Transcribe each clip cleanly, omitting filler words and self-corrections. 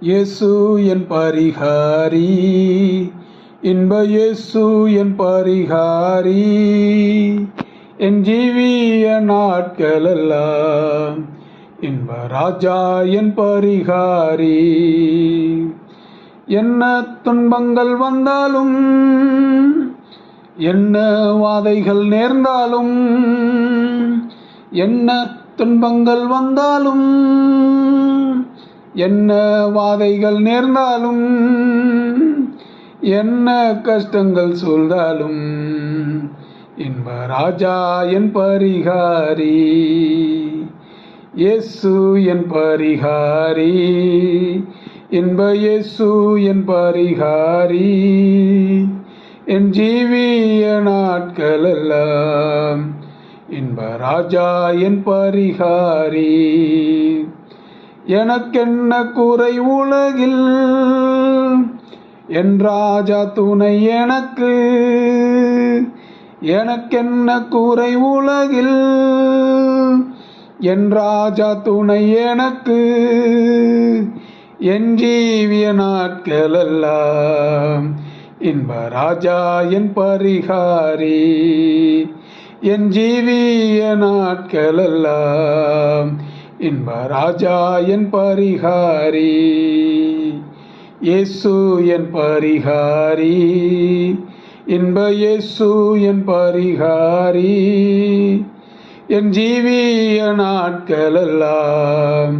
இயேசு என் பரிகாரி, இன்ப இயேசு என் பரிகாரி, என் ஜீவிய நாட்களெல்லாம் இன்ப ராஜா என் பரிகாரி. என்ன துன்பங்கள் வந்தாலும், என்ன வாதைகள் நேர்ந்தாலும், என்ன துன்பங்கள் வந்தாலும், என்ன வாதைகள் நேர்ந்தாலும், என்ன கஷ்டங்கள் சூழ்ந்தாலும், இன்ப ராஜா என் பரிகாரி, இயேசு என் பரிகாரி, இன்ப இயேசு என் பரிகாரி, என் ஜீவிய நாட்களெல்லாம் இன்ப ராஜா என் பரிகாரி. எனக்கென்ன குறை உலகில், என் ராஜா துணை எனக்கு. எனக்கென்ன குறை உலகில், என் ராஜா துணை எனக்கு. என் ஜீவிய நாட்களெல்லாம் இன்ப ராஜா என் பரிகாரி, என் ஜீவிய நாட்களெல்லாம் இன்ப ராஜா என் பரிகாரி. இயேசு என் பரிகாரி, இன்ப இயேசு என் பரிகாரி, என் ஜீவிய நாட்களெல்லாம்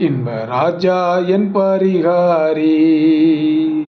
இன்ப ராஜா என் பரிகாரி.